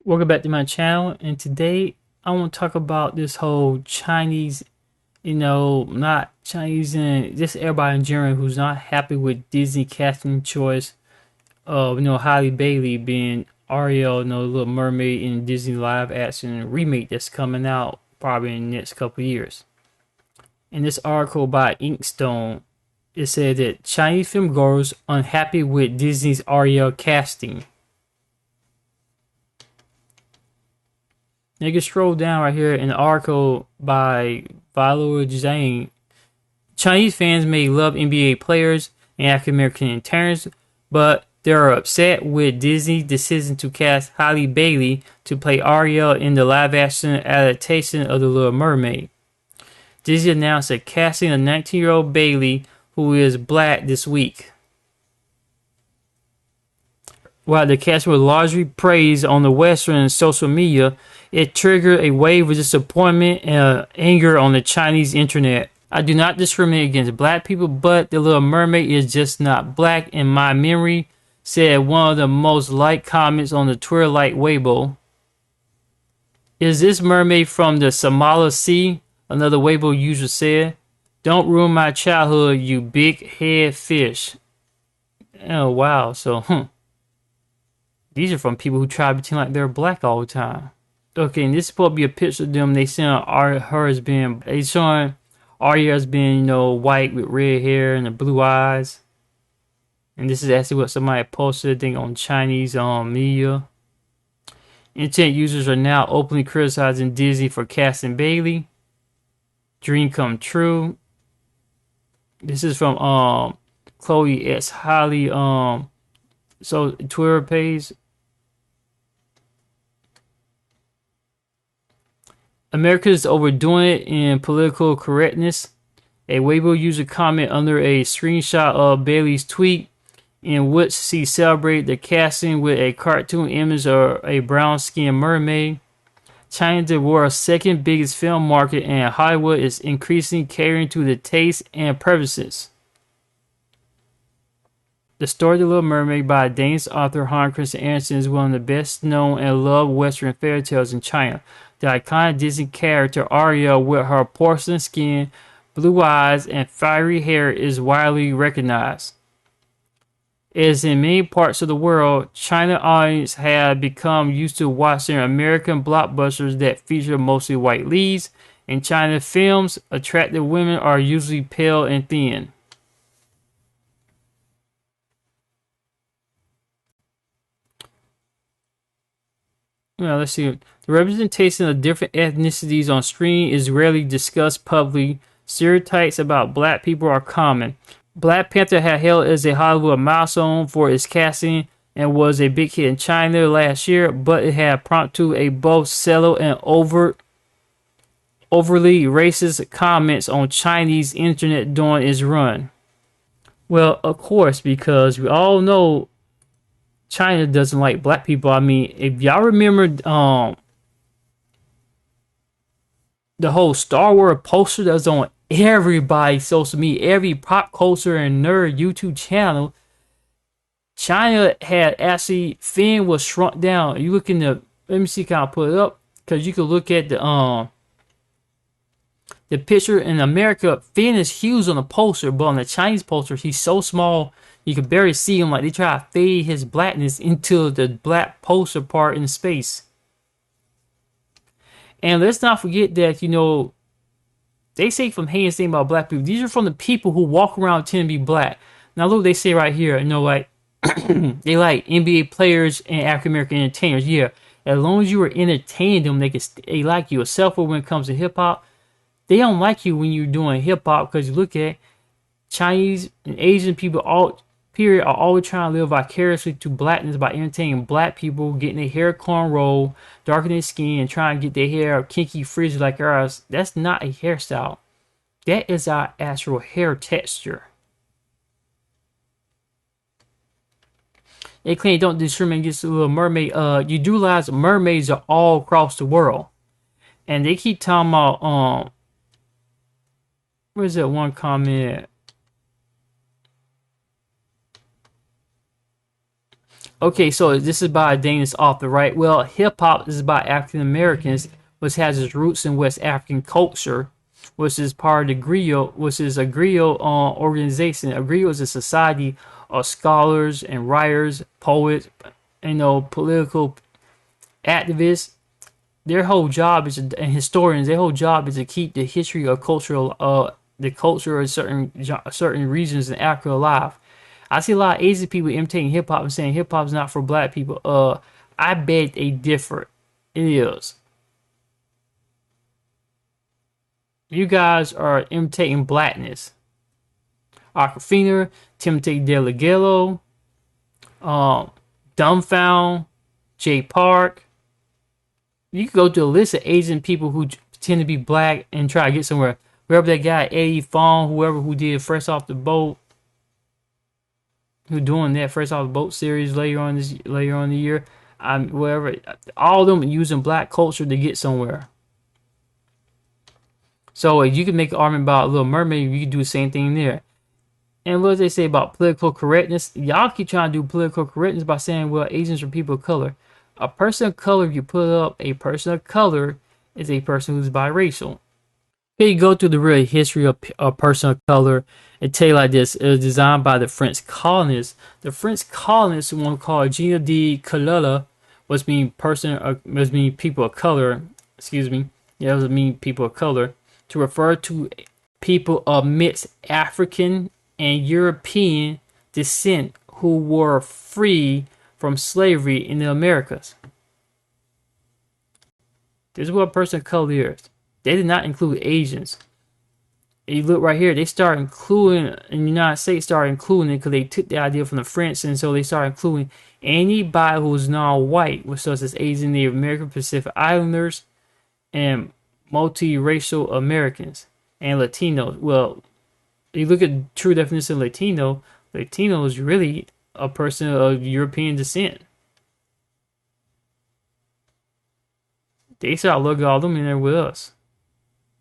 Welcome back to my channel, and today I want to talk about this whole Chinese, not Chinese and just everybody in general who's not happy with Disney casting choice of, Halle Bailey being Ariel, Little Mermaid in Disney live action remake that's coming out probably in the next couple of years. In this article by Inkstone, it said that Chinese filmgoers unhappy with Disney's Ariel casting. You can scroll down right here in the article by Valo Zhang. Chinese fans may love NBA players and African American talents, but they are upset with Disney's decision to cast Halle Bailey to play Ariel in the live-action adaptation of The Little Mermaid. Disney announced a casting of 19-year-old Bailey, who is black, this week. While the cast was largely praised on the Western social media, it triggered a wave of disappointment and anger on the Chinese internet. I do not discriminate against black people, but The Little Mermaid is just not black in my memory, said one of the most liked comments on the Twitter like Weibo. Is this mermaid from the Samala Sea? Another Weibo user said. Don't ruin my childhood, you big head fish. Oh wow, so these are from people who try to pretend like they're black all the time. Okay, and this is supposed to be a picture of them. They showing her as being, they showing Arya as being, white with red hair and the blue eyes. And this is actually what somebody posted, I think, on Chinese media. Internet users are now openly criticizing Disney for casting Bailey. Dream come true. This is from Chloe S. Halle so Twitter page. America is overdoing it in political correctness. A Weibo user comment under a screenshot of Bailey's tweet, in which she celebrated the casting with a cartoon image of a brown-skinned mermaid. China, the world's second biggest film market, and Hollywood is increasingly catering to the tastes and preferences. The story of The Little Mermaid by Danish author Hans Christian Andersen is one of the best known and loved Western fairy tales in China. The iconic Disney character Ariel, with her porcelain skin, blue eyes, and fiery hair, is widely recognized. As in many parts of the world, China audiences have become used to watching American blockbusters that feature mostly white leads. In China films, attractive women are usually pale and thin. Well, let's see. The representation of different ethnicities on screen is rarely discussed publicly. Stereotypes about black people are common. Black Panther had held as a Hollywood milestone for its casting and was a big hit in China last year, but it had prompted a both subtle and overly racist comments on Chinese internet during its run. Well, of course, because we all know China doesn't like black people. I mean, if y'all remember the whole Star Wars poster that's on everybody's social media, every pop culture and nerd YouTube channel, China had actually, Finn was shrunk down. You look in the, let me see, can I put it up? Because you can look at the picture in America. Finn is huge on the poster, but on the Chinese poster, he's so small you can barely see him. Like, they try to fade his blackness into the black poster part in space. And let's not forget that, they say from Haynes thing about black people, these are from the people who walk around tend to be black. Now look, they say right here, like, they like NBA players and African American entertainers. Yeah, as long as you were entertaining them, they like you. Except for when it comes to hip hop, they don't like you when you're doing hip hop, because you look at Chinese and Asian people, all period, are always trying to live vicariously to blackness by entertaining black people, getting their hair cornrow, darkening their skin, and trying to get their hair kinky frizzy like ours. That's not a hairstyle. That is our actual hair texture. They claim they don't discriminate against the Little Mermaid. You do realize mermaids are all across the world, and they keep talking about where's that one comment? Okay, so this is by a Danish author, right? Well, hip hop is by African Americans, which has its roots in West African culture, which is part of the griot, which is a griot organization. A griot is a society of scholars and writers, poets, political activists. Their whole job is and historians. Their whole job is to keep the history of cultural, the culture of certain regions in Africa alive. I see a lot of Asian people imitating hip hop and saying hip hop is not for black people. I beg they differ. It is. You guys are imitating blackness. Aquafina, Timothy DeLaGello, Dumbfound, Jay Park. You can go to a list of Asian people who pretend to be black and try to get somewhere. Whoever that guy, Eddie Fong, whoever who did Fresh Off the Boat, who doing that Fresh Off the Boat series later on in the year, whatever, all of them using black culture to get somewhere. So you can make an argument about Little Mermaid, you can do the same thing there. And what do they say about political correctness? Y'all keep trying to do political correctness by saying, well, Asians are people of color. A person of color, if you put up a person of color, is a person who's biracial. Here you go through the real history of a person of color and tell you like this. It was designed by the French colonists. The French colonists, one called Gina de Colella, was mean people of color. Excuse me. Yeah, it was mean people of color to refer to people of mixed African and European descent who were free from slavery in the Americas. This is what a person of color is. They did not include Asians. And you look right here, they started including, in the United States, started including it because they took the idea from the French, and so they started including anybody who's non-white, which such as Asian, Native American, Pacific Islanders, and multiracial Americans, and Latinos. Well, you look at the true definition of Latino, Latino is really a person of European descent. They started looking at all them in there with us.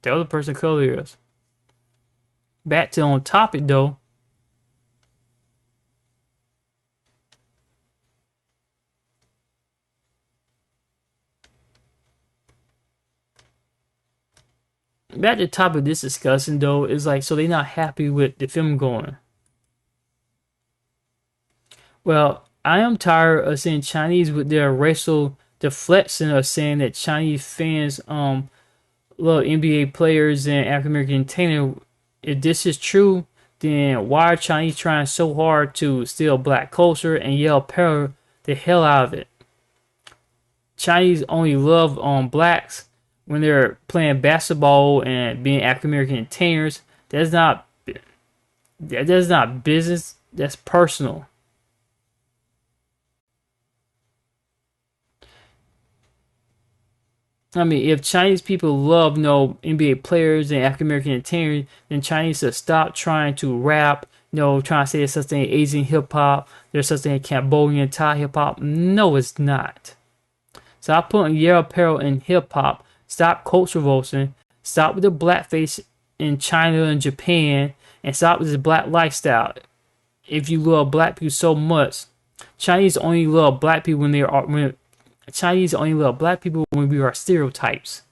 That was the person of color is. Back to on topic though. Back to the topic of this discussion though is like, so they're not happy with the film going. Well, I am tired of seeing Chinese with their racial deflection of saying that Chinese fans love NBA players and African American entertainers. If this is true, then why are Chinese trying so hard to steal black culture and yell power the hell out of it? Chinese only love blacks when they're playing basketball and being African American entertainers. That's not business. That's personal. I mean, if Chinese people love NBA players and African American entertainers, then Chinese should stop trying to rap, trying to say there's such thing as Asian hip hop, there's such thing as Cambodian Thai hip hop. No, it's not. Stop putting yellow apparel in hip hop. Stop culture revolution. Stop with the blackface in China and Japan, and stop with this black lifestyle. If you love black people so much, Chinese only love black people when Chinese only love black people when we are stereotypes.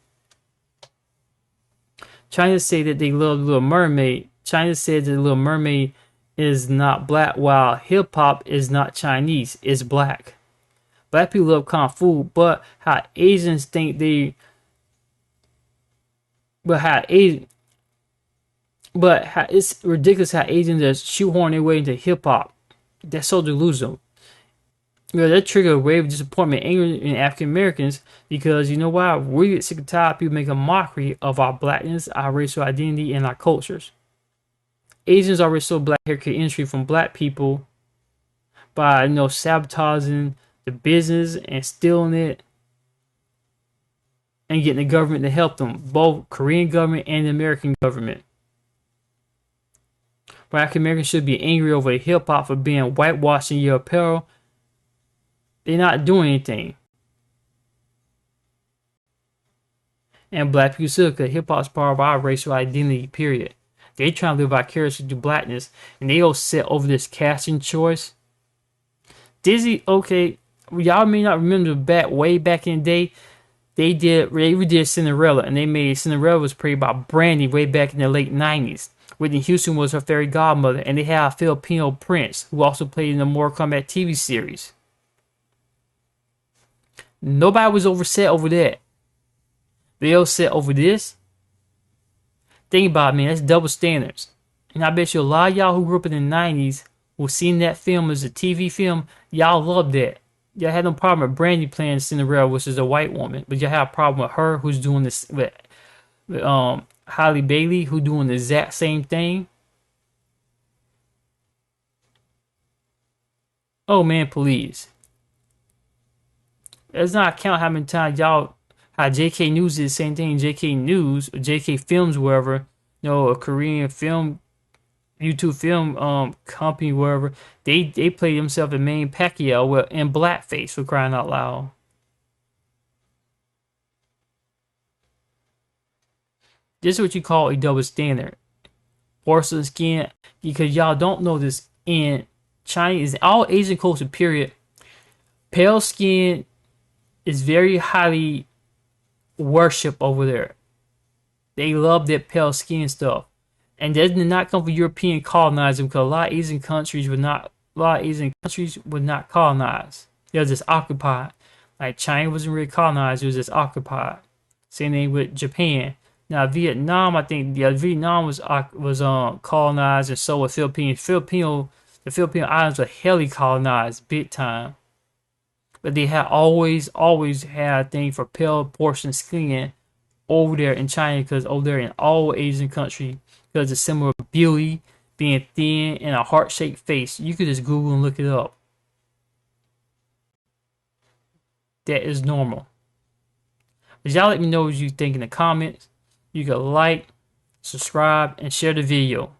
China say that they love Little Mermaid. China said that Little Mermaid is not black, while hip hop is not Chinese, it's black. Black people love kung fu, but how Asians think they, it's ridiculous how Asians just shoehorn their way into hip hop. That's so delusional. That triggered a wave of disappointment, anger in African Americans because you know why? We get sick and tired of people making a mockery of our blackness, our racial identity, and our cultures. Asians already stole black haircut industry from black people by sabotaging the business and stealing it and getting the government to help them, both Korean government and the American government. But African Americans should be angry over hip hop for being whitewashing your apparel. They're not doing anything. And black people still, because hip hop is part of our racial identity, period. They trying to live vicariously through blackness, and they all set over this casting choice. Disney, okay, y'all may not remember way back in the day, they redid Cinderella, and they made Cinderella was played by Brandy way back in the late 90s. Whitney Houston was her fairy godmother, and they had a Filipino prince who also played in the Mortal Kombat TV series. Nobody was upset over that. They upset over this. Think about it, man. That's double standards. And I bet you a lot of y'all who grew up in the 90s who seen that film as a TV film, y'all loved that. Y'all had no problem with Brandy playing Cinderella, which is a white woman, but y'all have a problem with her who's doing this with Halle Bailey, who doing the exact same thing. Oh man, please. Let's not count how many times y'all, how JK News did the same thing. JK News, or JK Films, wherever, a Korean film, YouTube film company, wherever, they play themselves in Manny Pacquiao in blackface, for crying out loud. This is what you call a double standard. Porcelain skin, because y'all don't know this, in China, is all Asian culture, period. Pale skin is very highly worshipped over there. They love that pale skin stuff. And that did not come from European colonizing, because a lot of Asian countries would not colonize. They were just occupied. Like China wasn't really colonized, it was just occupied. Same thing with Japan. Now Vietnam, I think, Vietnam was colonized, and so was Philippines. The Philippine Islands were heavily colonized, big time. But they had always had a thing for pale porcelain skin over there in China, because over there in all Asian countries, because it's similar beauty, being thin, and a heart-shaped face. You could just Google and look it up. That is normal. But y'all let me know what you think in the comments. You can like, subscribe, and share the video.